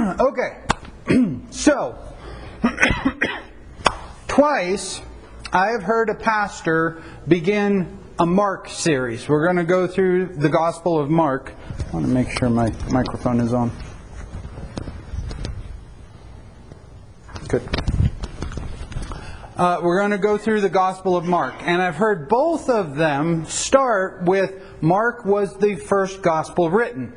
Okay, so twice I have heard a pastor begin a Mark series. We're going to go through the Gospel of Mark. I want to make sure my microphone is on. Good. We're going to go through the Gospel of Mark. And I've heard both of them start with Mark was the first Gospel written.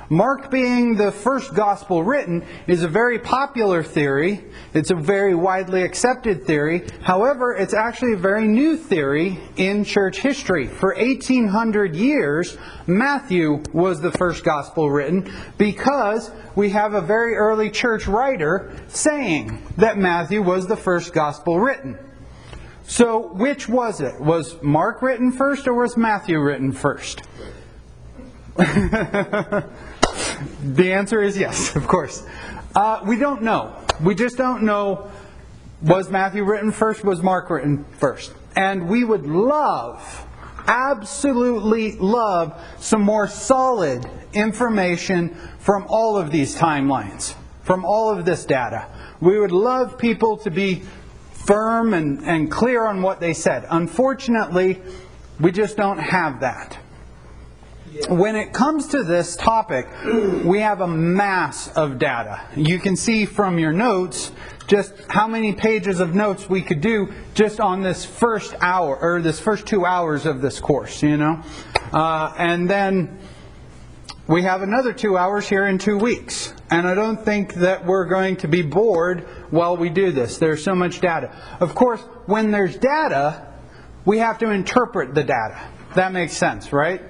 Mark being the first Gospel written is a very popular theory. It's a very widely accepted theory. However, it's actually a very new theory in church history. For 1800 years, Matthew was the first Gospel written because we have a very early church writer saying that Matthew was the first Gospel written. So, which was it? Was Mark written first or was Matthew written first? The answer is yes, of course. We don't know. We just don't know, was Matthew written first, was Mark written first? And we would love, absolutely love, some more solid information from all of these timelines, from all of this data. We would love people to be firm and clear on what they said. Unfortunately, we just don't have that. When it comes to this topic, we have a mass of data. You can see from your notes just how many pages of notes we could do just on this first hour, or this first 2 hours of this course, you know. And then we have another 2 hours here in 2 weeks. And I don't think that we're going to be bored while we do this. There's so much data. Of course, when there's data, we have to interpret the data. That makes sense, right?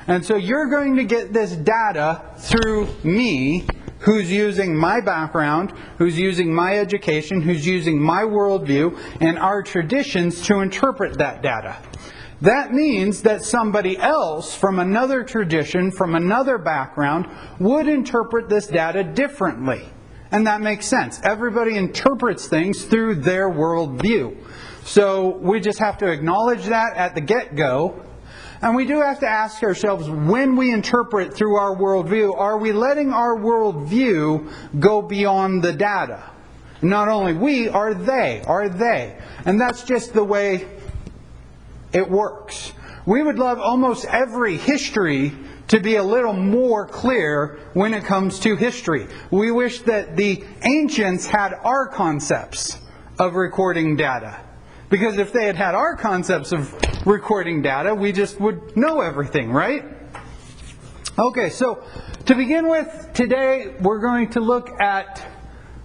And so you're going to get this data through me, who's using my background, who's using my education, who's using my worldview and our traditions to interpret that data. That means that somebody else from another tradition, from another background, would interpret this data differently. And that makes sense. Everybody interprets things through their worldview. So we just have to acknowledge that at the get-go. And we do have to ask ourselves, when we interpret through our worldview, are we letting our worldview go beyond the data? Not only we, are they? And that's just the way it works. We would love almost every history to be a little more clear when it comes to history. We wish that the ancients had our concepts of recording data. Because if they had our concepts of recording data, we just would know everything, right? Okay, so to begin with, today we're going to look at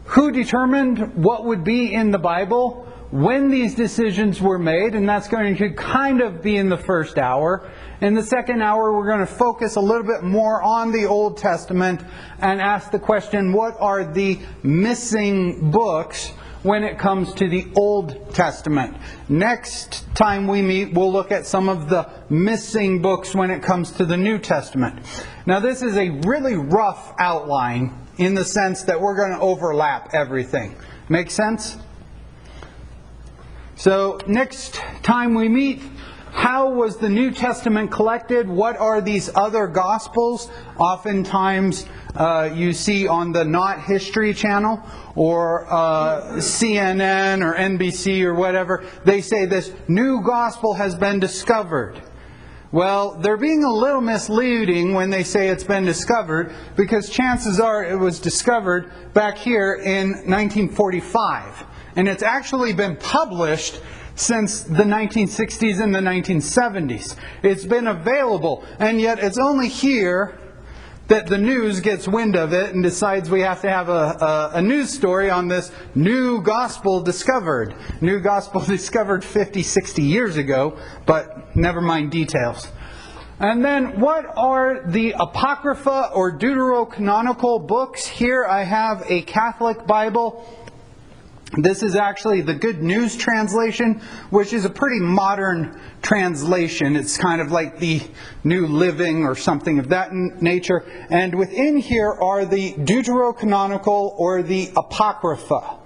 who determined what would be in the Bible, when these decisions were made, and that's going to kind of be in the first hour. In the second hour, we're going to focus a little bit more on the Old Testament and ask the question, what are the missing books when it comes to the Old Testament? Next time we meet, we'll look at some of the missing books when it comes to the New Testament. Now, this is a really rough outline in the sense that we're going to overlap everything. Make sense? So, next time we meet, how was the New Testament collected? What are these other Gospels? Oftentimes you see on the Not History channel or CNN or NBC or whatever, they say this new Gospel has been discovered. Well, they're being a little misleading when they say it's been discovered, because chances are it was discovered back here in 1945. And it's actually been published since the 1960s and the 1970s. It's been available, and yet it's only here that the news gets wind of it and decides we have to have a news story on this new gospel discovered. New gospel discovered 50, 60 years ago, but never mind details. And then, what are the Apocrypha or Deuterocanonical books? Here I have a Catholic Bible. This is actually the Good News translation, which is a pretty modern translation. It's kind of like the New Living or something of that nature. And within here are the Deuterocanonical or the Apocrypha.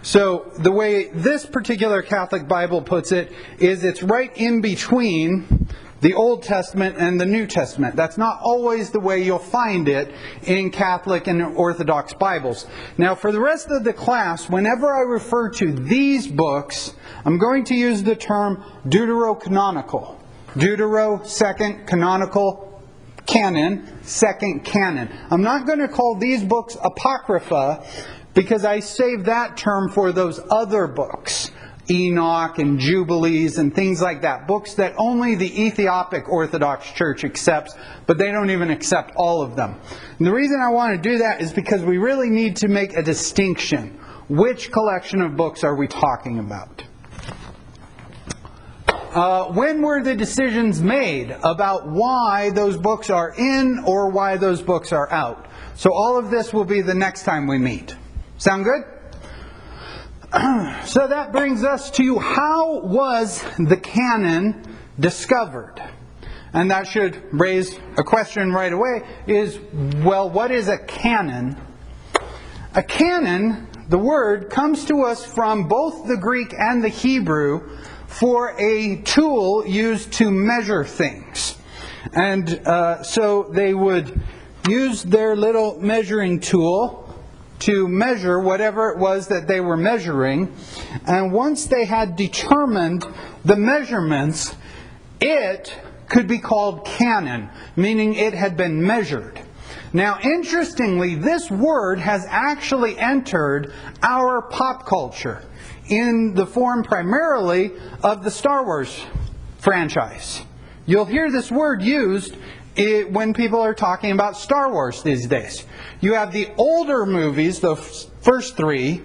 So the way this particular Catholic Bible puts it is it's right in between the Old Testament and the New Testament. That's not always the way you'll find it in Catholic and Orthodox Bibles. Now, for the rest of the class, whenever I refer to these books, I'm going to use the term deuterocanonical. Deutero, second, canonical, canon, second canon. I'm not going to call these books apocrypha because I saved that term for those other books. Enoch and Jubilees and things like that. Books that only the Ethiopic Orthodox Church accepts, but they don't even accept all of them. And the reason I want to do that is because we really need to make a distinction. Which collection of books are we talking about? When were the decisions made about why those books are in or why those books are out? So all of this will be the next time we meet. Sound good? So that brings us to how was the canon discovered? And that should raise a question right away is, well, what is a canon? A canon, the word, comes to us from both the Greek and the Hebrew for a tool used to measure things. And so they would use their little measuring tool to measure whatever it was that they were measuring. And once they had determined the measurements, it could be called canon, meaning it had been measured. Now, interestingly, this word has actually entered our pop culture in the form primarily of the Star Wars franchise. You'll hear this word used when people are talking about Star Wars these days. You have the older movies, the first three.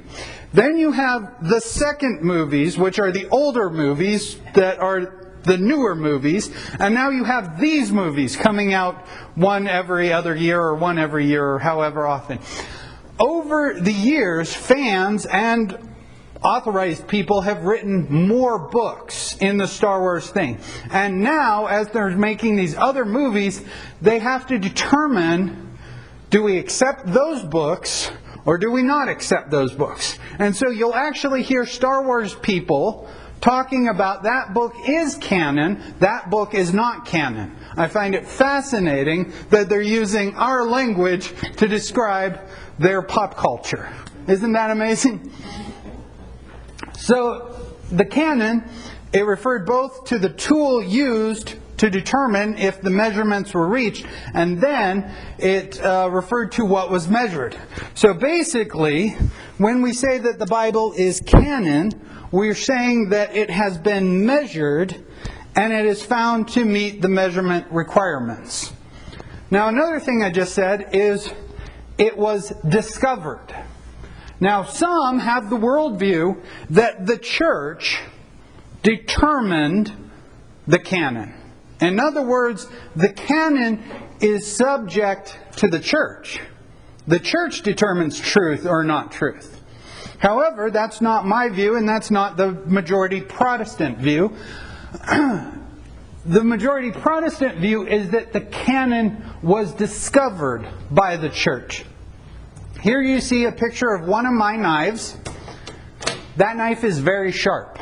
Then you have the second movies, which are the older movies that are the newer movies. And now you have these movies coming out one every other year or one every year or however often. Over the years, fans and authorized people have written more books in the Star Wars thing. And now, as they're making these other movies, they have to determine, do we accept those books or do we not accept those books? And so you'll actually hear Star Wars people talking about that book is canon, that book is not canon. I find it fascinating that they're using our language to describe their pop culture. Isn't that amazing? So the canon, it referred both to the tool used to determine if the measurements were reached, and then it referred to what was measured. So basically, when we say that the Bible is canon, we're saying that it has been measured and it is found to meet the measurement requirements. Now, another thing I just said is it was discovered. Now, some have the worldview that the church determined the canon. In other words, the canon is subject to the church. The church determines truth or not truth. However, that's not my view, and that's not the majority Protestant view. The majority Protestant view is that the canon was discovered by the church. Here you see a picture of one of my knives. That knife is very sharp.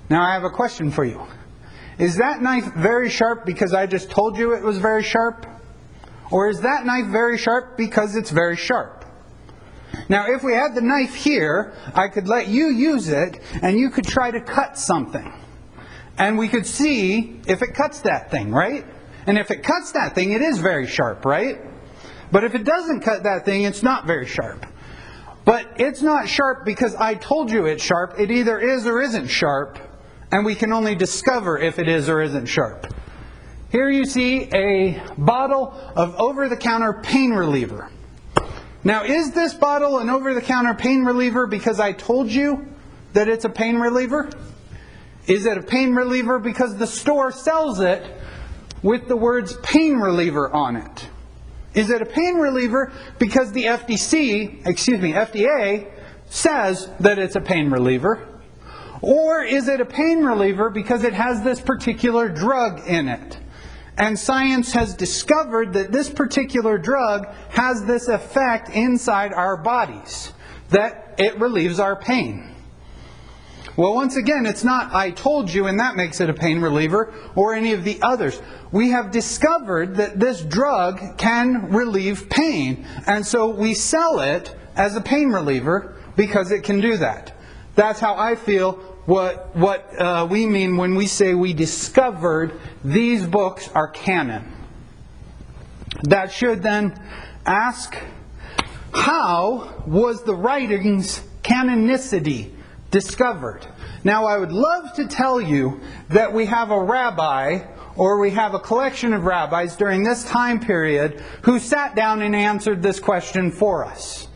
Now I have a question for you. Is that knife very sharp because I just told you it was very sharp? Or is that knife very sharp because it's very sharp? Now if we had the knife here, I could let you use it and you could try to cut something. And we could see if it cuts that thing, right? And if it cuts that thing, it is very sharp, right? But if it doesn't cut that thing, it's not very sharp. But it's not sharp because I told you it's sharp. It either is or isn't sharp. And we can only discover if it is or isn't sharp. Here you see a bottle of over-the-counter pain reliever. Now, is this bottle an over-the-counter pain reliever because I told you that it's a pain reliever? Is it a pain reliever because the store sells it with the words pain reliever on it? Is it a pain reliever because the FDA says that it's a pain reliever? Or is it a pain reliever because it has this particular drug in it? And science has discovered that this particular drug has this effect inside our bodies, that it relieves our pain. Well, once again, it's not I told you and that makes it a pain reliever or any of the others. We have discovered that this drug can relieve pain, and so we sell it as a pain reliever because it can do that. That's how I feel what we mean when we say we discovered these books are canon. That should then ask, how was the writings' canonicity discovered? Now, I would love to tell you that we have a rabbi or we have a collection of rabbis during this time period who sat down and answered this question for us.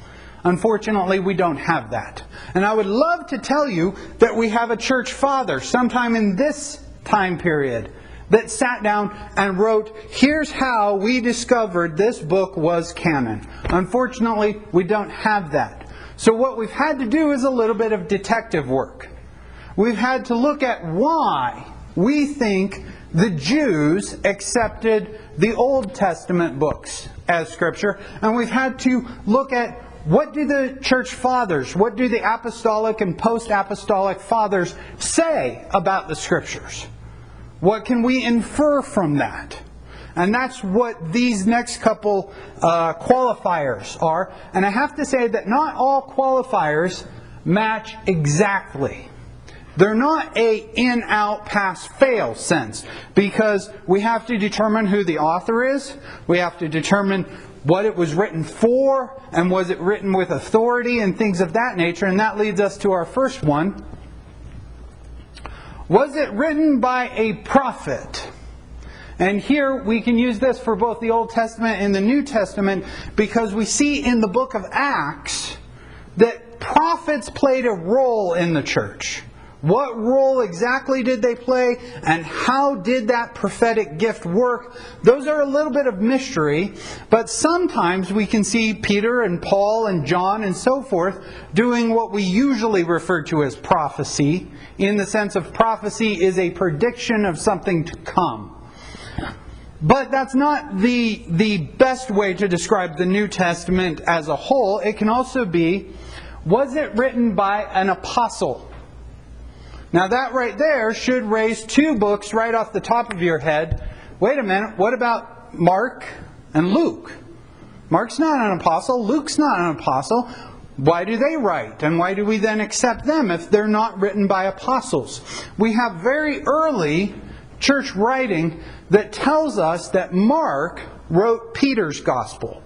Unfortunately, we don't have that. And I would love to tell you that we have a church father sometime in this time period that sat down and wrote, here's how we discovered this book was canon. Unfortunately, we don't have that. So what we've had to do is a little bit of detective work. We've had to look at why we think the Jews accepted the Old Testament books as Scripture, and we've had to look at what do the church fathers, what do the apostolic and post-apostolic fathers say about the Scriptures? What can we infer from that? And that's what these next couple qualifiers are. And I have to say that not all qualifiers match exactly. They're not a in, out, pass, fail sense. Because we have to determine who the author is. We have to determine what it was written for. And was it written with authority and things of that nature. And that leads us to our first one. Was it written by a prophet? And here we can use this for both the Old Testament and the New Testament because we see in the book of Acts that prophets played a role in the church. What role exactly did they play and how did that prophetic gift work? Those are a little bit of mystery, but sometimes we can see Peter and Paul and John and so forth doing what we usually refer to as prophecy, in the sense of prophecy is a prediction of something to come. But that's not the best way to describe the New Testament as a whole. It can also be, was it written by an apostle? Now that right there should raise two books right off the top of your head. Wait a minute, what about Mark and Luke? Mark's not an apostle, Luke's not an apostle. Why do they write? And why do we then accept them if they're not written by apostles? We have very early church writing that tells us that Mark wrote Peter's gospel.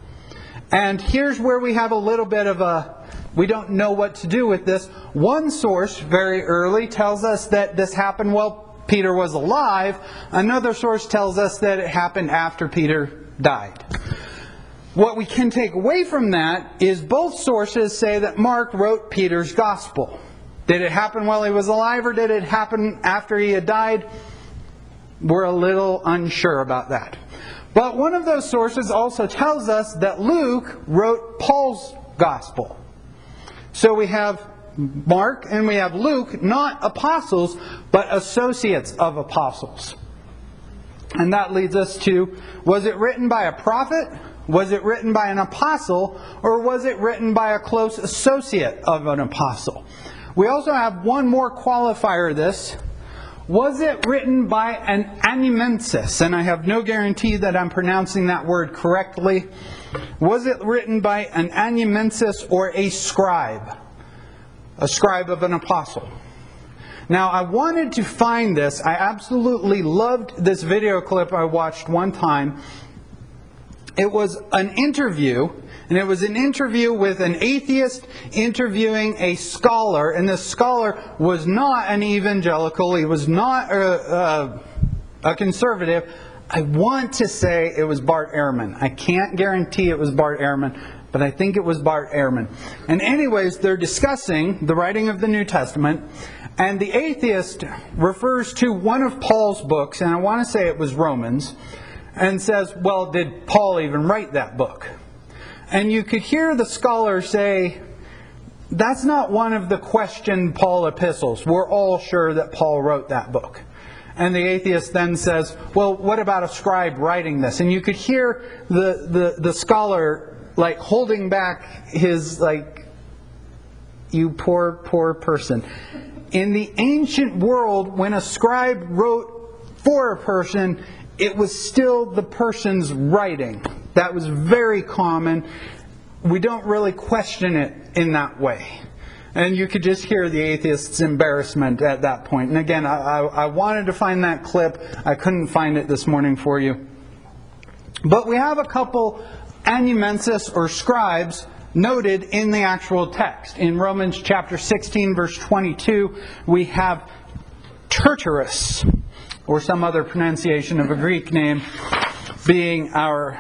And here's where we have a little bit of a, we don't know what to do with this. One source very early tells us that this happened while Peter was alive. Another source tells us that it happened after Peter died. What we can take away from that is both sources say that Mark wrote Peter's gospel. Did it happen while he was alive or did it happen after he had died? We're a little unsure about that. But one of those sources also tells us that Luke wrote Paul's gospel. So we have Mark and we have Luke, not apostles, but associates of apostles. And that leads us to, was it written by a prophet? Was it written by an apostle? Or was it written by a close associate of an apostle? We also have one more qualifier of this. Was it written by an amanuensis? And I have no guarantee that I'm pronouncing that word correctly. Was it written by an amanuensis or a scribe? A scribe of an apostle. Now, I wanted to find this. I absolutely loved this video clip I watched one time. It was an interview, and it was an interview with an atheist interviewing a scholar, and this scholar was not an evangelical, he was not a conservative. I want to say it was Bart Ehrman. I can't guarantee it was Bart Ehrman, but I think it was Bart Ehrman. And anyways, they're discussing the writing of the New Testament, and the atheist refers to one of Paul's books, and I want to say it was Romans, and says, well, did Paul even write that book? And you could hear the scholar say, that's not one of the questioned Paul epistles. We're all sure that Paul wrote that book. And the atheist then says, well, what about a scribe writing this? And you could hear the scholar like holding back his, like, you poor person. in the ancient world, when a scribe wrote for a person, it was still the person's writing. That was very common. We don't really question it in that way. And you could just hear the atheist's embarrassment at that point. And again, I wanted to find that clip. I couldn't find it this morning for you. But we have a couple anumensis or scribes noted in the actual text. In Romans chapter 16, verse 22, we have Tertullus, or some other pronunciation of a Greek name, being our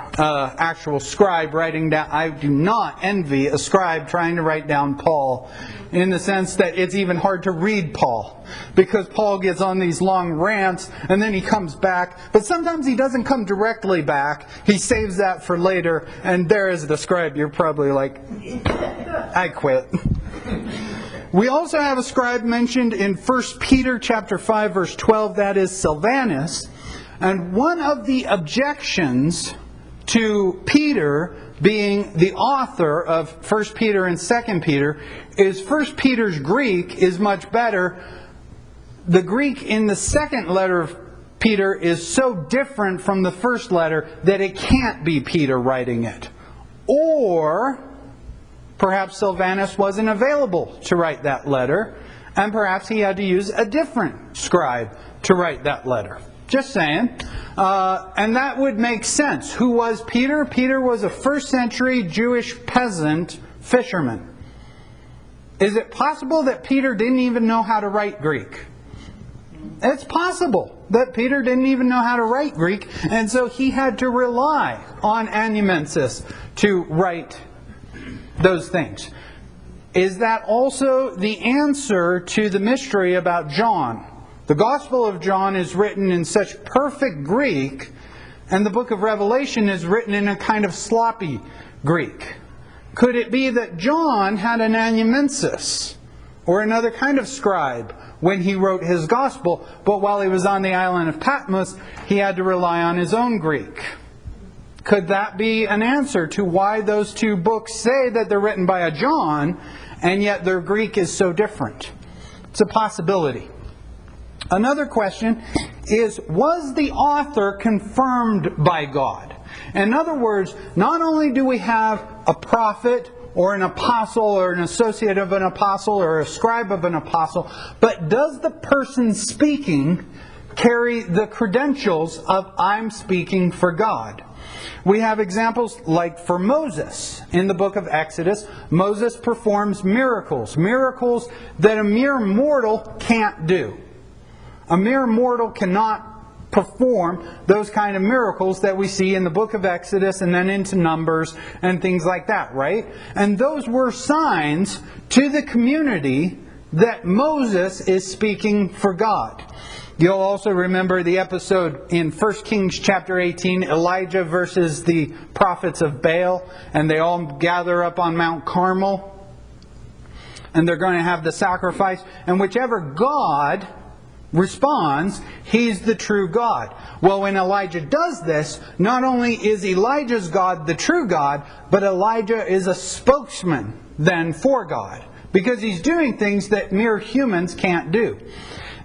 actual scribe writing down. I do not envy a scribe trying to write down Paul, in the sense that it's even hard to read Paul, because Paul gets on these long rants and then he comes back, but sometimes he doesn't come directly back. He saves that for later, and there is the scribe. You're probably like, I quit. We also have a scribe mentioned in 1 Peter chapter 5 verse 12, that is Silvanus. And one of the objections to Peter being the author of 1 Peter and 2 Peter is 1 Peter's Greek is much better. The Greek in the second letter of Peter is so different from the first letter that it can't be Peter writing it. Or perhaps Silvanus wasn't available to write that letter, and perhaps he had to use a different scribe to write that letter. Just saying. And that would make sense. Who was Peter? Peter was a first century Jewish peasant fisherman. Is it possible that Peter didn't even know how to write Greek? It's possible that Peter didn't even know how to write Greek, and so he had to rely on anumensis to write those things. Is that also the answer to the mystery about John? The Gospel of John is written in such perfect Greek, and the book of Revelation is written in a kind of sloppy Greek. Could it be that John had an anumensis, or another kind of scribe, when he wrote his Gospel, but while he was on the island of Patmos, he had to rely on his own Greek? Could that be an answer to why those two books say that they're written by a John, and yet their Greek is so different? It's a possibility. Another question is, was the author confirmed by God? In other words, not only do we have a prophet or an apostle or an associate of an apostle or a scribe of an apostle, but does the person speaking carry the credentials of I'm speaking for God? We have examples like for Moses. In the book of Exodus, Moses performs miracles. Miracles that a mere mortal can't do. A mere mortal cannot perform those kind of miracles that we see in the book of Exodus and then into Numbers and things like that, right? And those were signs to the community that Moses is speaking for God. You'll also remember the episode in 1 Kings chapter 18, Elijah versus the prophets of Baal, and they all gather up on Mount Carmel, and they're going to have the sacrifice, and whichever God responds, he's the true God. Well, when Elijah does this, not only is Elijah's God the true God, but Elijah is a spokesman then for God, because he's doing things that mere humans can't do.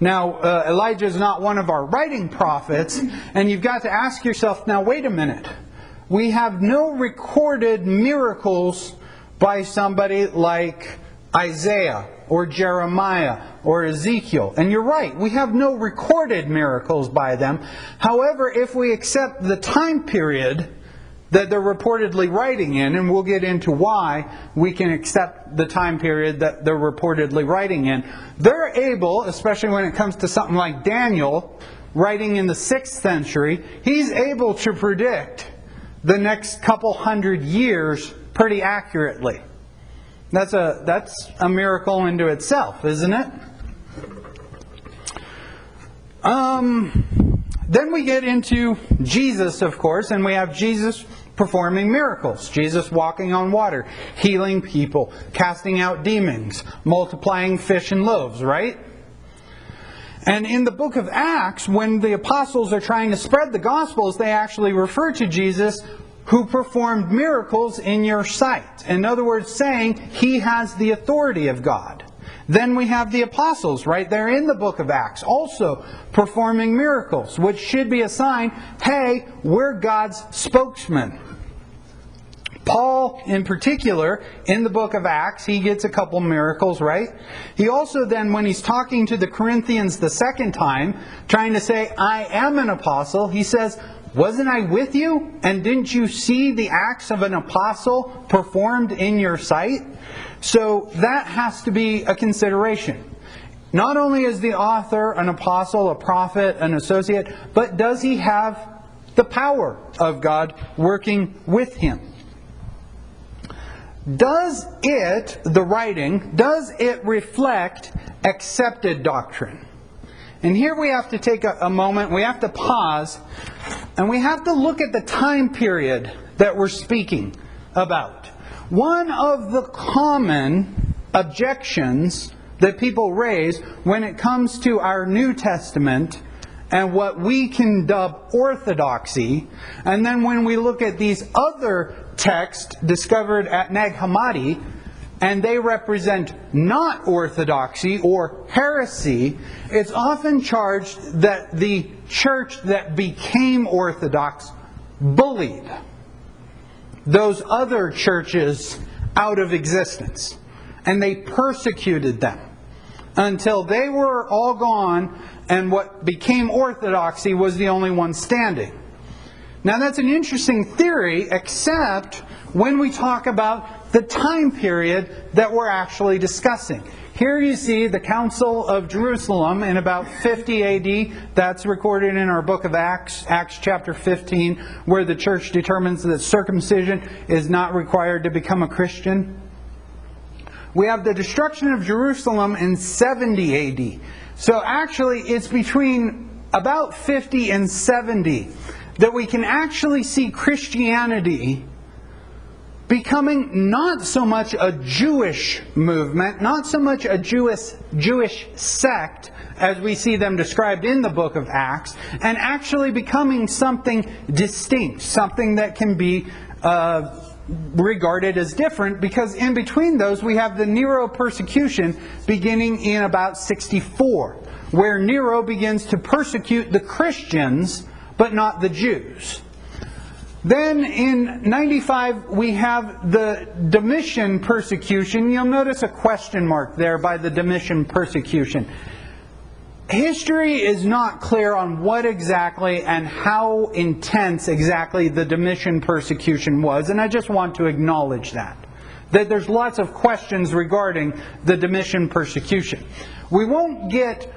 Now, Elijah is not one of our writing prophets, and you've got to ask yourself, now wait a minute. We have no recorded miracles by somebody like Isaiah or Jeremiah or Ezekiel. And you're right, we have no recorded miracles by them. However, if we accept the time period that they're reportedly writing in, and we'll get into why we can accept the time period that they're reportedly writing in, they're able, especially when it comes to something like Daniel, writing in the 6th century, he's able to predict the next couple hundred years pretty accurately. That's a miracle unto itself, isn't it? Then we get into Jesus, of course, and we have Jesus performing miracles. Jesus walking on water, healing people, casting out demons, multiplying fish and loaves, right? And in the book of Acts, when the apostles are trying to spread the Gospels, they actually refer to Jesus who performed miracles in your sight. In other words, saying he has the authority of God. Then we have the apostles right there in the book of Acts, also performing miracles, which should be a sign, hey, we're God's spokesman. Paul, in particular, in the book of Acts, he gets a couple miracles, right? He also then, when he's talking to the Corinthians the second time, trying to say, I am an apostle, he says, wasn't I with you? And didn't you see the acts of an apostle performed in your sight? So that has to be a consideration. Not only is the author an apostle, a prophet, an associate, but does he have the power of God working with him? Does it, the writing, does it reflect accepted doctrine? And here we have to take a moment, we have to pause, and we have to look at the time period that we're speaking about. One of the common objections that people raise when it comes to our New Testament and what we can dub orthodoxy, and then when we look at these other texts discovered at Nag Hammadi, and they represent not orthodoxy or heresy, it's often charged that the church that became orthodox bullied those other churches out of existence. And they persecuted them until they were all gone and what became orthodoxy was the only one standing. Now that's an interesting theory, except when we talk about the time period that we're actually discussing. Here you see the Council of Jerusalem in about 50 AD. That's recorded in our book of Acts, Acts chapter 15, where the church determines that circumcision is not required to become a Christian. We have the destruction of Jerusalem in 70 AD. So actually it's between about 50 and 70 that we can actually see Christianity becoming not so much a Jewish movement, not so much a Jewish sect as we see them described in the book of Acts, and actually becoming something distinct, something that can be regarded as different, because in between those we have the Nero persecution beginning in about 64, where Nero begins to persecute the Christians but not the Jews. Then in 95 we have the Domitian persecution. You'll notice a question mark there by the Domitian persecution. History is not clear on what exactly and how intense exactly the Domitian persecution was, and I just want to acknowledge that there's lots of questions regarding the Domitian persecution. We won't get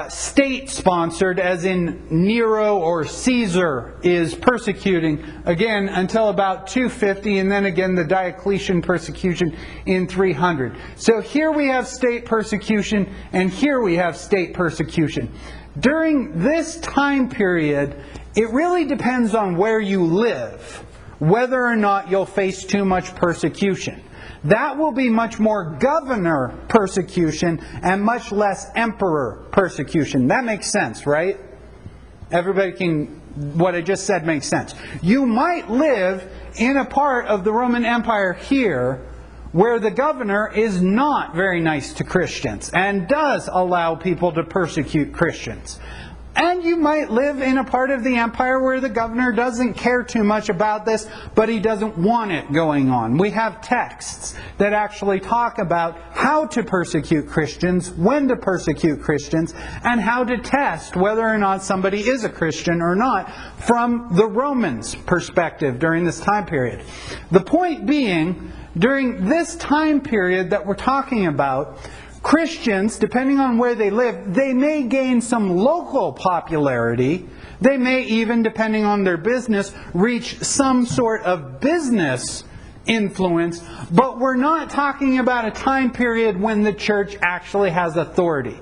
state-sponsored, as in Nero or Caesar is persecuting, again, until about 250, and then again the Diocletian persecution in 300. So here we have state persecution, and here we have state persecution. During this time period, it really depends on where you live, whether or not you'll face too much persecution. That will be much more governor persecution and much less emperor persecution. That makes sense, right? Everybody can, what I just said makes sense. You might live in a part of the Roman Empire here where the governor is not very nice to Christians and does allow people to persecute Christians. And you might live in a part of the empire where the governor doesn't care too much about this, but he doesn't want it going on. We have texts that actually talk about how to persecute Christians, when to persecute Christians, and how to test whether or not somebody is a Christian or not from the Romans' perspective during this time period. The point being, during this time period that we're talking about, Christians, depending on where they live, they may gain some local popularity. They may even, depending on their business, reach some sort of business influence. But we're not talking about a time period when the church actually has authority.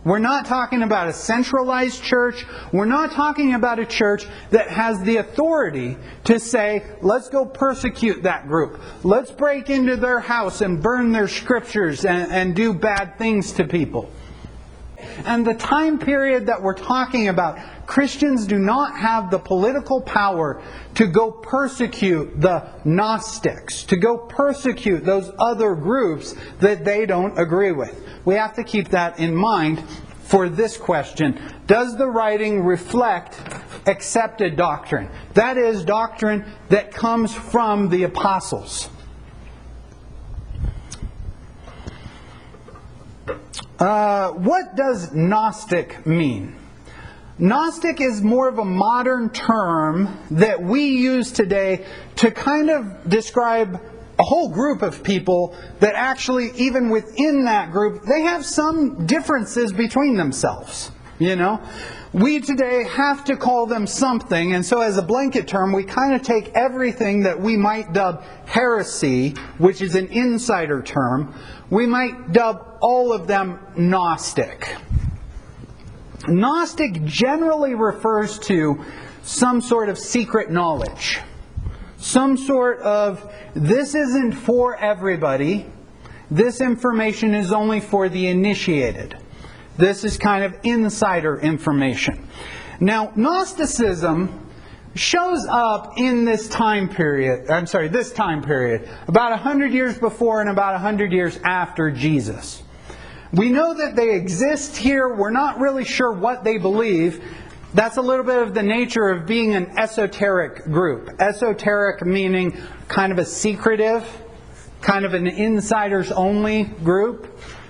We're not talking about a centralized church. We're not talking about a church that has the authority to say, let's go persecute that group. Let's break into their house and burn their scriptures and do bad things to people. And the time period that we're talking about Christians do not have the political power to go persecute the Gnostics, to go persecute those other groups that they don't agree with. We have to keep that in mind for this question. Does the writing reflect accepted doctrine? That is, doctrine that comes from the apostles. What does Gnostic mean? Gnostic is more of a modern term that we use today to kind of describe a whole group of people that actually, even within that group, they have some differences between themselves. You know? We today have to call them something, and so as a blanket term, we kind of take everything that we might dub heresy, which is an insider term, we might dub all of them Gnostic. Gnostic generally refers to some sort of secret knowledge. Some sort of, this isn't for everybody, this information is only for the initiated. This is kind of insider information. Now, Gnosticism shows up in this time period, about 100 years before and about 100 years after Jesus. We know that they exist here. We're not really sure what they believe. That's a little bit of the nature of being an esoteric group. Esoteric meaning kind of a secretive, kind of an insiders only group.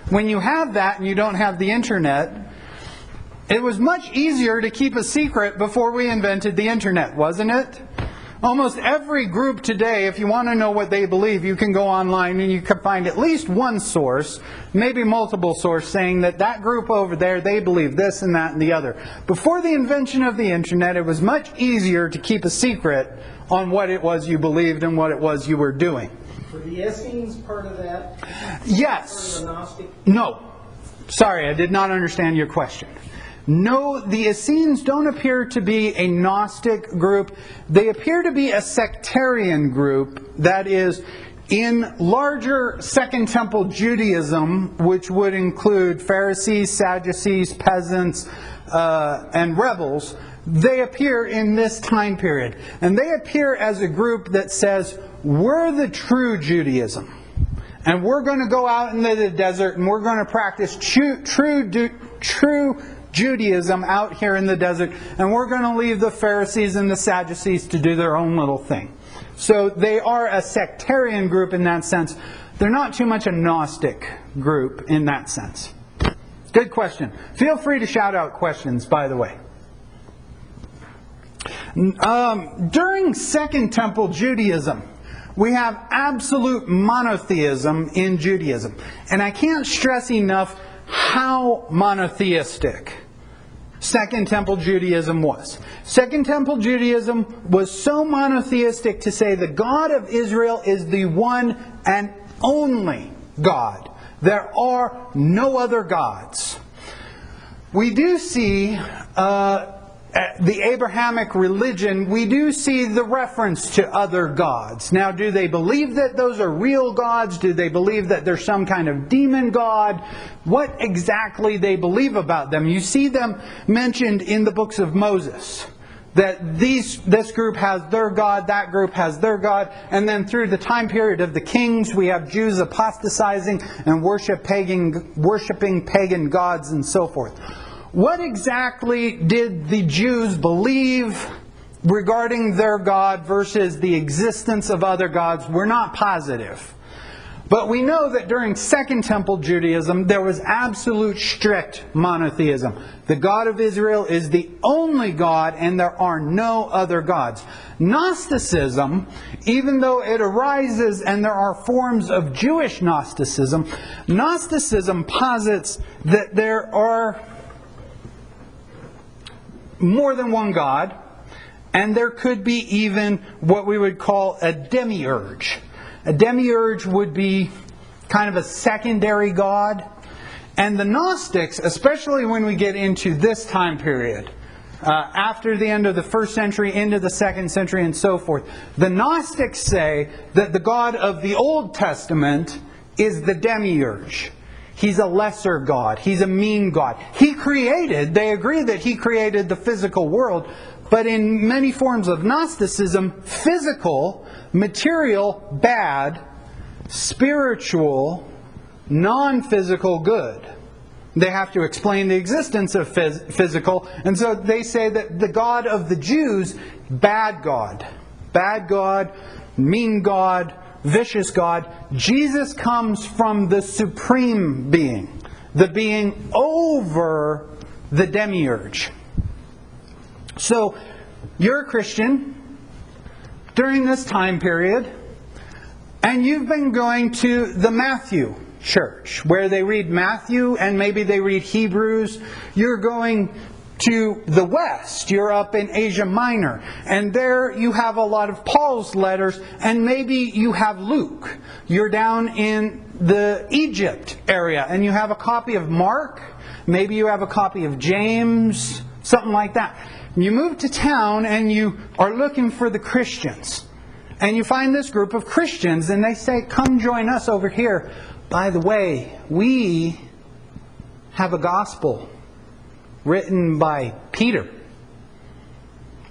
When you have that and you don't have the internet, it was much easier to keep a secret before we invented the internet, wasn't it? Almost every group today, if you want to know what they believe, you can go online and you can find at least one source, maybe multiple sources, saying that that group over there, they believe this and that and the other. Before the invention of the internet, it was much easier to keep a secret on what it was you believed and what it was you were doing. Were the Essenes part of that? Yes. Part of the Gnostic? No. Sorry, I did not understand your question. No, the Essenes don't appear to be a Gnostic group. They appear to be a sectarian group that is in larger Second Temple Judaism, which would include Pharisees, Sadducees, peasants, and rebels. They appear in this time period. And they appear as a group that says, we're the true Judaism. And we're going to go out into the desert and we're going to practice true Judaism out here in the desert, and we're going to leave the Pharisees and the Sadducees to do their own little thing. So they are a sectarian group in that sense. They're not too much a Gnostic group in that sense. Good question. Feel free to shout out questions, by the way. During Second Temple Judaism, we have absolute monotheism in Judaism. And I can't stress enough how monotheistic Second Temple Judaism was. Second Temple Judaism was so monotheistic to say the God of Israel is the one and only God. There are no other gods. We do see the Abrahamic religion, we do see the reference to other gods. Now, do they believe that those are real gods? Do they believe that there's some kind of demon god? What exactly they believe about them? You see them mentioned in the books of Moses. That this group has their god, that group has their god, and then through the time period of the kings, we have Jews apostatizing and worshiping pagan gods and so forth. What exactly did the Jews believe regarding their God versus the existence of other gods? We're not positive. But we know that during Second Temple Judaism, there was absolute strict monotheism. The God of Israel is the only God, and there are no other gods. Gnosticism, even though it arises and there are forms of Jewish Gnosticism, Gnosticism posits that there are more than one God, and there could be even what we would call a demiurge. A demiurge would be kind of a secondary god. And the Gnostics, especially when we get into this time period, after the end of the first century, into the second century, and so forth, the Gnostics say that the God of the Old Testament is the demiurge. He's a lesser God. He's a mean God. They agree that He created the physical world, but in many forms of Gnosticism, physical, material, bad, spiritual, non-physical, good. They have to explain the existence of physical, and so they say that the God of the Jews, bad God, mean God, vicious God. Jesus comes from the supreme being, the being over the demiurge. So, you're a Christian during this time period, and you've been going to the Matthew church, where they read Matthew and maybe they read Hebrews. You're going to the West. You're up in Asia Minor. And there you have a lot of Paul's letters, and maybe you have Luke. You're down in the Egypt area, and you have a copy of Mark. Maybe you have a copy of James, something like that. You move to town and you are looking for the Christians. And you find this group of Christians, and they say, come join us over here. By the way, we have a gospel written by Peter.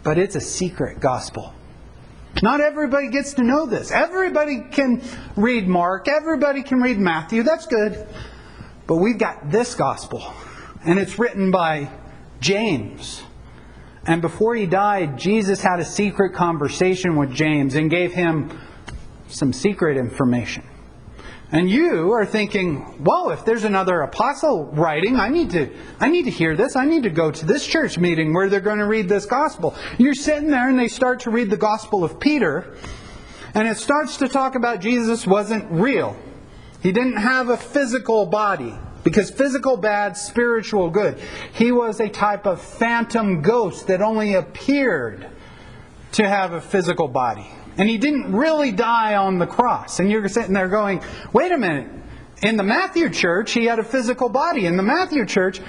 But it's a secret gospel. Not everybody gets to know this. Everybody can read Mark. Everybody can read Matthew. That's good. But we've got this gospel. And it's written by James. And before he died, Jesus had a secret conversation with James and gave him some secret information. And you are thinking, well, if there's another apostle writing, I need to hear this. I need to go to this church meeting where they're going to read this gospel. You're sitting there and they start to read the Gospel of Peter. And it starts to talk about Jesus wasn't real. He didn't have a physical body. Because physical bad, spiritual good. He was a type of phantom ghost that only appeared to have a physical body. And He didn't really die on the cross. And you're sitting there going, wait a minute. In the Matthew church, He had a physical body. In the Matthew church,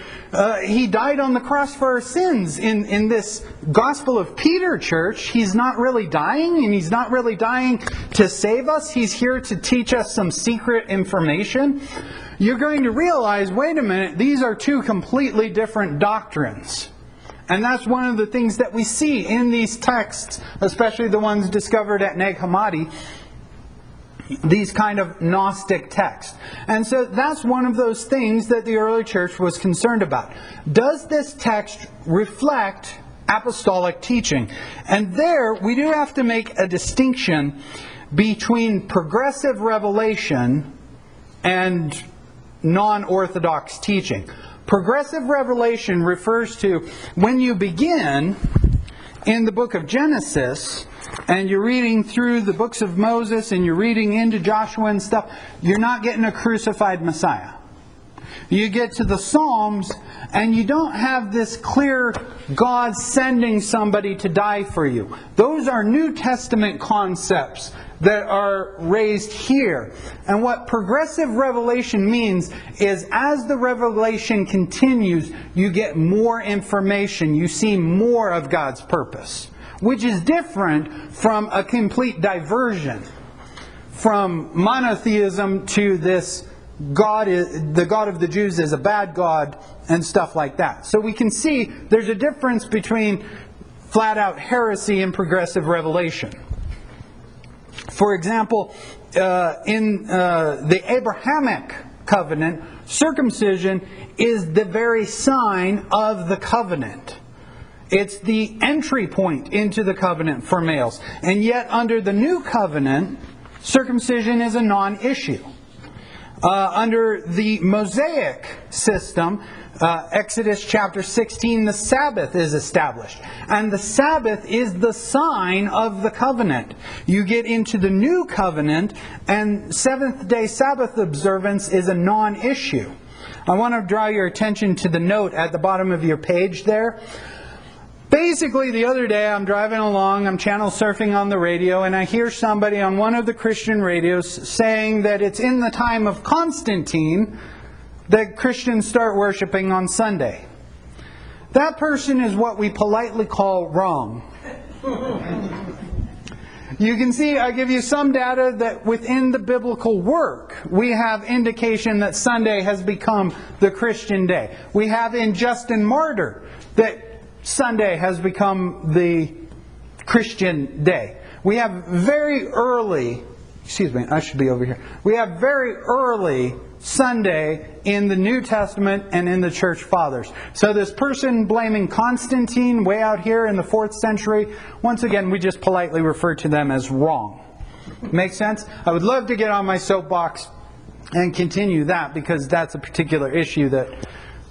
He died on the cross for our sins. In this Gospel of Peter church, He's not really dying. And He's not really dying to save us. He's here to teach us some secret information. You're going to realize, wait a minute, these are two completely different doctrines. And that's one of the things that we see in these texts, especially the ones discovered at Nag Hammadi, these kind of Gnostic texts. And so that's one of those things that the early church was concerned about. Does this text reflect apostolic teaching? And there we do have to make a distinction between progressive revelation and non-orthodox teaching. Progressive revelation refers to when you begin in the book of Genesis and you're reading through the books of Moses and you're reading into Joshua and stuff, you're not getting a crucified Messiah. You get to the Psalms and you don't have this clear God sending somebody to die for you. Those are New Testament concepts that are raised here. And what progressive revelation means is as the revelation continues, you get more information. You see more of God's purpose. Which is different from a complete diversion from monotheism to this the God of the Jews is a bad God and stuff like that. So we can see there's a difference between flat out heresy and progressive revelation. For example, in the Abrahamic covenant, circumcision is the very sign of the covenant. It's the entry point into the covenant for males. And yet under the new covenant, circumcision is a non-issue. Under the Mosaic system, Exodus chapter 16, the Sabbath is established. And the Sabbath is the sign of the covenant. You get into the new covenant, and seventh-day Sabbath observance is a non-issue. I want to draw your attention to the note at the bottom of your page there. Basically, the other day I'm driving along, I'm channel surfing on the radio, and I hear somebody on one of the Christian radios saying that it's in the time of Constantine that Christians start worshiping on Sunday. That person is what we politely call wrong. You can see I give you some data that within the biblical work, we have indication that Sunday has become the Christian day. We have in Justin Martyr that Sunday has become the Christian day. We have very early, I should be over here. We have very early Sunday in the New Testament and in the Church Fathers. So this person blaming Constantine way out here in the 4th century, once again, we just politely refer to them as wrong. Make sense? I would love to get on my soapbox and continue that, because that's a particular issue that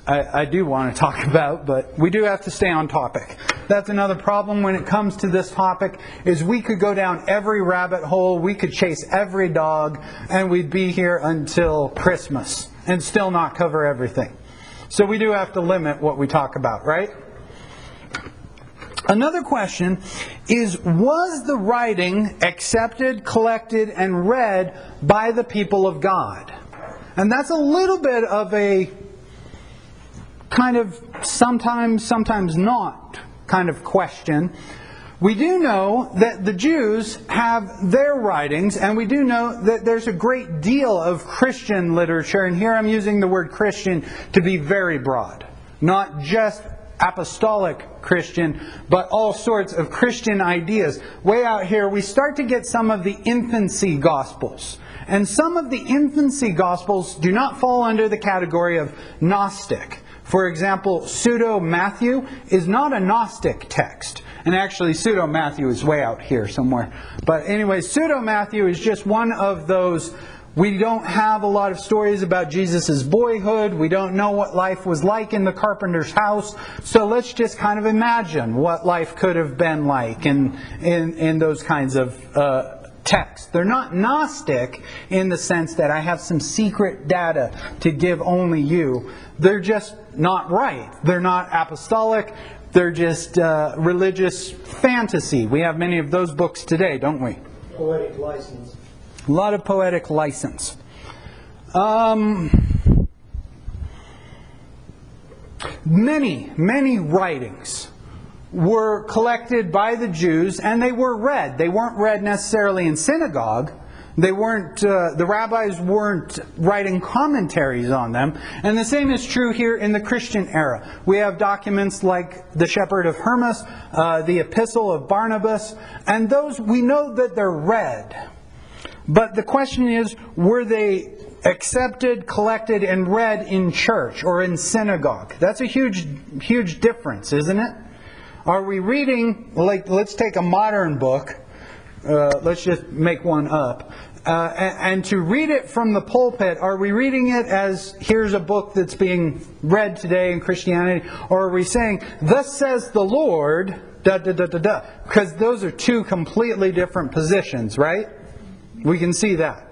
I do want to talk about, but we do have to stay on topic. That's another problem when it comes to this topic, is we could go down every rabbit hole, we could chase every dog, and we'd be here until Christmas and still not cover everything. So we do have to limit what we talk about, right? Another question is, was the writing accepted, collected, and read by the people of God? And that's a little bit of a kind of sometimes not kind of question. We do know that the Jews have their writings, and we do know that there's a great deal of Christian literature, and here I'm using the word Christian to be very broad. Not just apostolic Christian, but all sorts of Christian ideas. Way out here, we start to get some of the infancy Gospels. And some of the infancy Gospels do not fall under the category of Gnostic. For example, Pseudo-Matthew is not a Gnostic text. And actually, Pseudo-Matthew is way out here somewhere. But anyway, Pseudo-Matthew is just one of those. We don't have a lot of stories about Jesus' boyhood. We don't know what life was like in the carpenter's house. So let's just kind of imagine what life could have been like in those kinds of texts. They're not Gnostic in the sense that I have some secret data to give only you. They're just not right. They're not apostolic. They're just religious fantasy. We have many of those books today, don't we? Poetic license. A lot of poetic license. Many writings were collected by the Jews, and they were read. They weren't read necessarily in synagogue. They weren't. The rabbis weren't writing commentaries on them. And the same is true here in the Christian era. We have documents like the Shepherd of Hermas, the Epistle of Barnabas, and those we know that they're read. But the question is, were they accepted, collected, and read in church or in synagogue? That's a huge difference, isn't it? Are we reading, like, let's take a modern book, let's just make one up, and to read it from the pulpit, are we reading it as, here's a book that's being read today in Christianity, or are we saying, thus says the Lord, because those are two completely different positions, right? We can see that.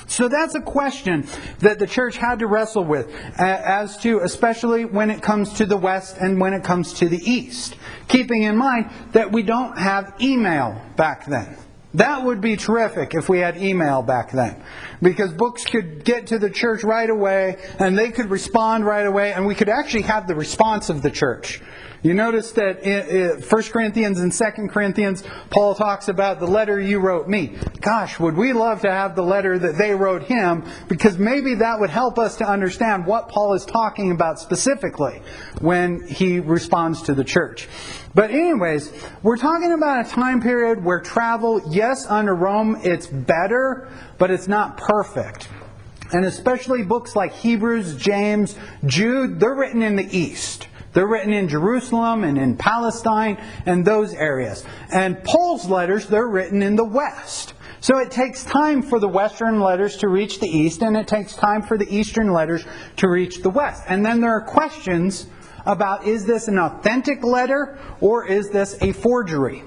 So that's a question that the church had to wrestle with, as to, especially when it comes to the West and when it comes to the East. Keeping in mind that we don't have email back then. That would be terrific if we had email back then. Because books could get to the church right away, and they could respond right away, and we could actually have the response of the church. You notice that in 1 Corinthians and 2 Corinthians, Paul talks about the letter you wrote me. Gosh, would we love to have the letter that they wrote him, because maybe that would help us to understand what Paul is talking about specifically when he responds to the church. But anyways, we're talking about a time period where travel, yes, under Rome, it's better, but it's not perfect. And especially books like Hebrews, James, Jude, they're written in the East. They're written in Jerusalem and in Palestine and those areas. And Paul's letters, they're written in the West. So it takes time for the Western letters to reach the East, and it takes time for the Eastern letters to reach the West. And then there are questions about, is this an authentic letter or is this a forgery?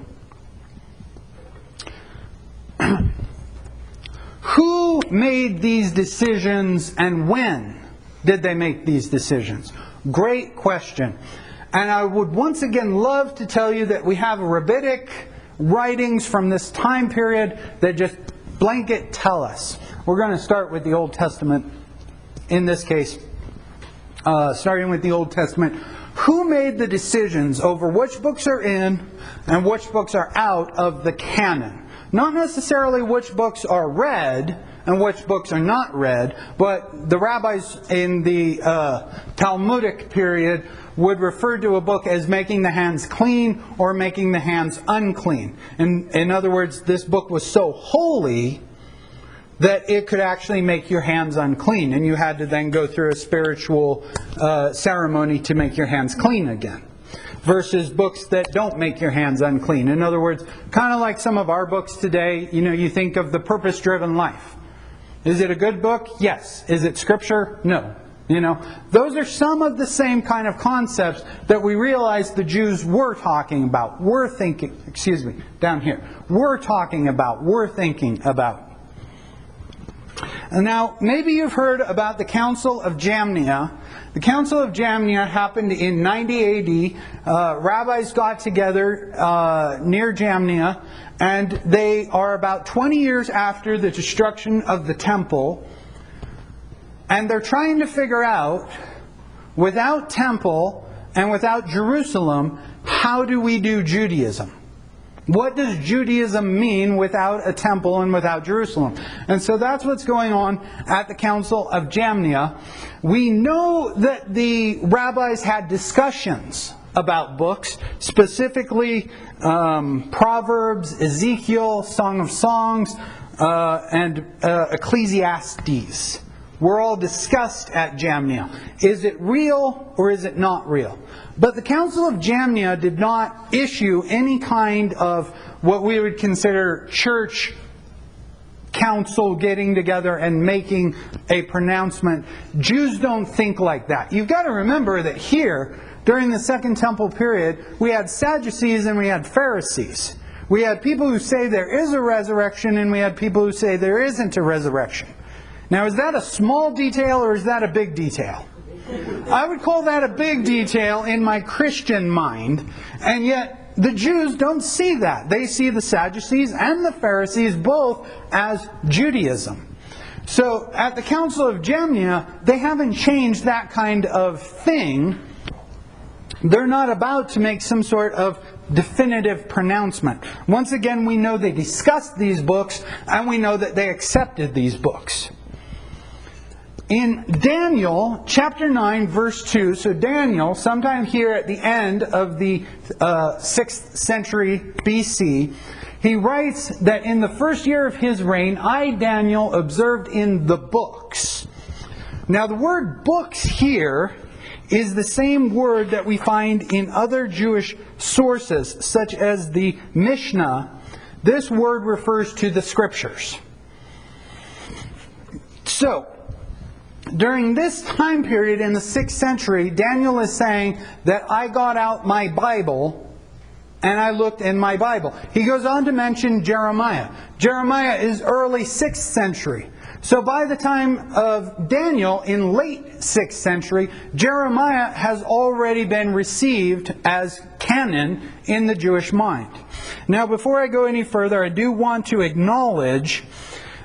Who made these decisions, and when did they make these decisions? Great question. And I would once again love to tell you that we have rabbinic writings from this time period that just blanket tell us. We're going to start with the Old Testament in this case. Starting with the Old Testament. who made the decisions over which books are in and which books are out of the canon. Not necessarily which books are read and which books are not read, but the rabbis in the Talmudic period would refer to a book as making the hands clean or making the hands unclean. In other words, this book was so holy that it could actually make your hands unclean, and you had to then go through a spiritual ceremony to make your hands clean again. Versus books that don't make your hands unclean. In other words, kind of like some of our books today, you think of the Purpose-Driven Life. Is it a good book? Yes. Is it Scripture? No. Those are some of the same kind of concepts that we realize the Jews were talking about, were thinking about. And now, maybe you've heard about the Council of Jamnia. The Council of Jamnia happened in 90 AD. Rabbis got together near Jamnia, and they are about 20 years after the destruction of the temple. And they're trying to figure out, without temple and without Jerusalem, how do we do Judaism? What does Judaism mean without a temple and without Jerusalem? And so that's what's going on at the Council of Jamnia. We know that the rabbis had discussions about books, specifically Proverbs, Ezekiel, Song of Songs, and Ecclesiastes. Were all discussed at Jamnia. Is it real or is it not real? But the Council of Jamnia did not issue any kind of what we would consider church council getting together and making a pronouncement. Jews don't think like that. You've got to remember that here, during the Second Temple period, we had Sadducees and we had Pharisees. We had people who say there is a resurrection and we had people who say there isn't a resurrection. Now, is that a small detail or is that a big detail? I would call that a big detail in my Christian mind, and yet the Jews don't see that. They see the Sadducees and the Pharisees both as Judaism. So at the Council of Jamnia, they haven't changed that kind of thing. They're not about to make some sort of definitive pronouncement. Once again, we know they discussed these books, and we know that they accepted these books. In Daniel chapter 9 verse 2, so Daniel, sometime here at the end of the 6th century BC, he writes that in the first year of his reign, I, Daniel, observed in the books. Now the word books here is the same word that we find in other Jewish sources, such as the Mishnah. This word refers to the Scriptures. So, during this time period in the 6th century, Daniel is saying that I got out my Bible and I looked in my Bible. He goes on to mention Jeremiah. Jeremiah is early 6th century. So by the time of Daniel, in late 6th century, Jeremiah has already been received as canon in the Jewish mind. Now, before I go any further, I do want to acknowledge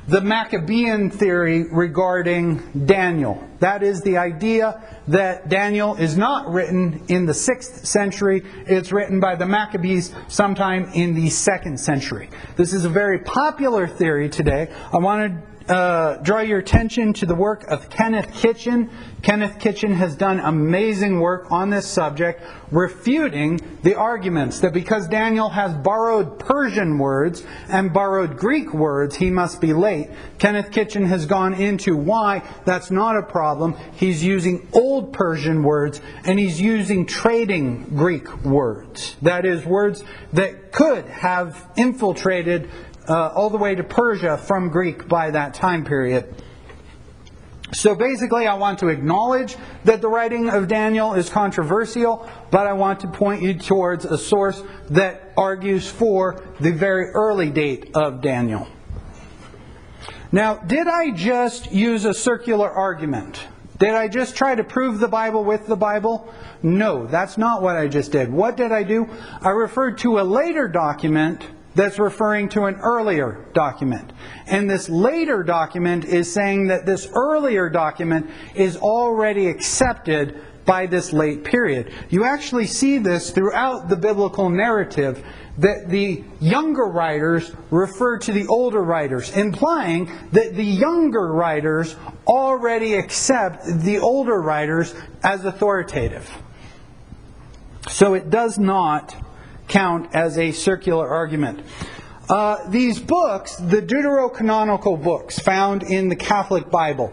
the Maccabean theory regarding Daniel. That is the idea that Daniel is not written in the 6th century. It's written by the Maccabees sometime in the 2nd century. This is a very popular theory today. I want to draw your attention to the work of Kenneth Kitchen. Kenneth Kitchen has done amazing work on this subject, refuting the arguments that because Daniel has borrowed Persian words and borrowed Greek words, he must be late. Kenneth Kitchen has gone into why that's not a problem. He's using Old Persian words and he's using trading Greek words. That is, words that could have infiltrated all the way to Persia from Greek by that time period. So basically, I want to acknowledge that the writing of Daniel is controversial, but I want to point you towards a source that argues for the very early date of Daniel. Now, did I just use a circular argument? Did I just try to prove the Bible with the Bible? No, that's not what I just did. What did I do? I referred to a later document that's referring to an earlier document. And this later document is saying that this earlier document is already accepted by this late period. You actually see this throughout the biblical narrative, that the younger writers refer to the older writers, implying that the younger writers already accept the older writers as authoritative. So it does not count as a circular argument. These books, the deuterocanonical books found in the Catholic Bible,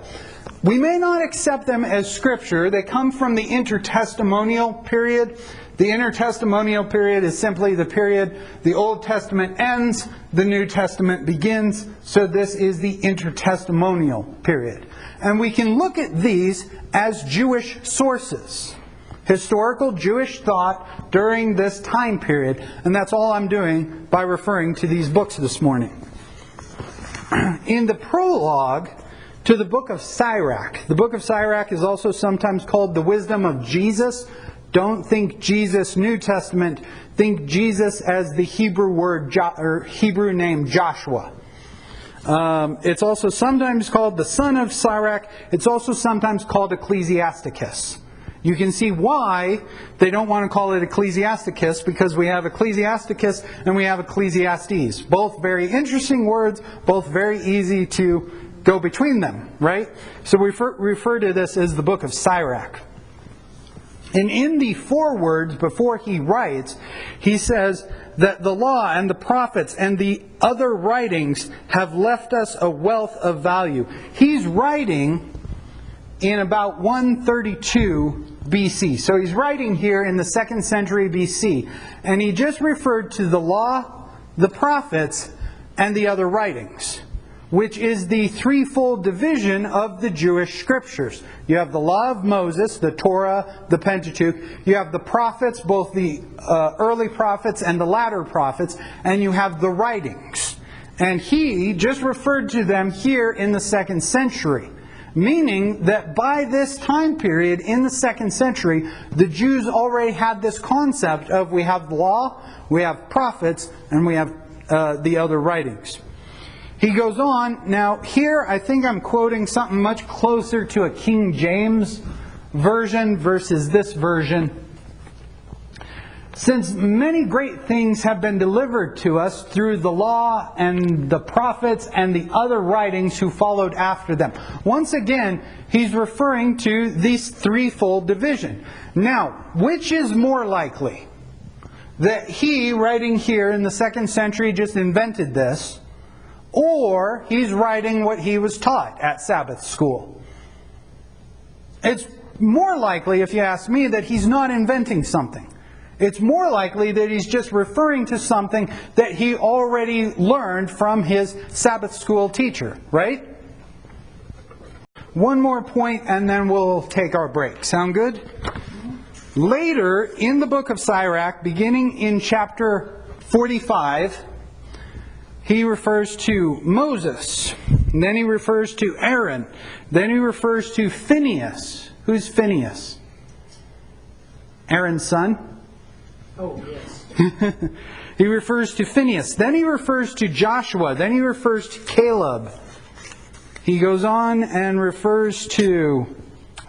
we may not accept them as scripture. They come from the intertestamental period. The intertestamental period is simply the period the Old Testament ends, the New Testament begins. So this is the intertestamental period. And we can look at these as Jewish sources. Historical Jewish thought during this time period. And that's all I'm doing by referring to these books this morning. In the prologue to the book of Sirach. The book of Sirach is also sometimes called the Wisdom of Jesus. Don't think Jesus New Testament. Think Jesus as the Hebrew word or Hebrew name Joshua. It's also sometimes called the son of Sirach. It's also sometimes called Ecclesiasticus. You can see why they don't want to call it Ecclesiasticus, because we have Ecclesiasticus and we have Ecclesiastes. Both very interesting words, both very easy to go between them, right? So we refer to this as the book of Sirach. And in the forewords before he writes, he says that the law and the prophets and the other writings have left us a wealth of value. He's writing in about 132 BC. So he's writing here in the 2nd century BC. And he just referred to the law, the prophets, and the other writings, which is the threefold division of the Jewish scriptures. You have the law of Moses, the Torah, the Pentateuch. You have the prophets, both the early prophets and the latter prophets. And you have the writings. And he just referred to them here in the 2nd century. Meaning that by this time period in the 2nd century, the Jews already had this concept of we have the law, we have prophets, and we have the other writings. He goes on. Now here I think I'm quoting something much closer to a King James version versus this version. Since many great things have been delivered to us through the law and the prophets and the other writings who followed after them. Once again, he's referring to this threefold division. Now, which is more likely? That he, writing here in the 2nd century, just invented this, or he's writing what he was taught at Sabbath school? It's more likely, if you ask me, that he's not inventing something. It's more likely that he's just referring to something that he already learned from his Sabbath school teacher, right? One more point and then we'll take our break. Sound good? Later in the book of Sirach, beginning in chapter 45, he refers to Moses. And then he refers to Aaron. Then he refers to Phinehas. Who's Phinehas? Aaron's son. Oh, yes. He refers to Phinehas. Then he refers to Joshua. Then he refers to Caleb. He goes on and refers to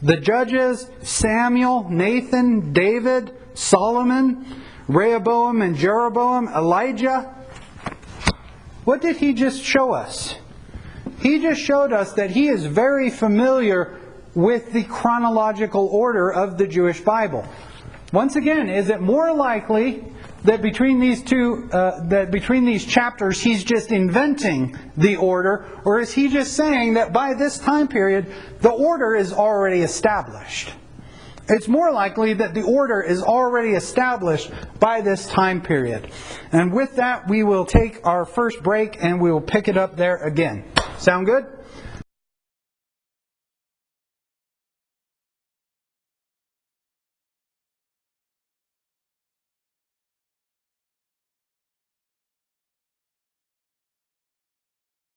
the judges, Samuel, Nathan, David, Solomon, Rehoboam and Jeroboam, Elijah. What did he just show us? He just showed us that he is very familiar with the chronological order of the Jewish Bible. Once again, is it more likely that between these chapters he's just inventing the order, or is he just saying that by this time period the order is already established? It's more likely that the order is already established by this time period. And with that, we will take our first break and we will pick it up there again. Sound good?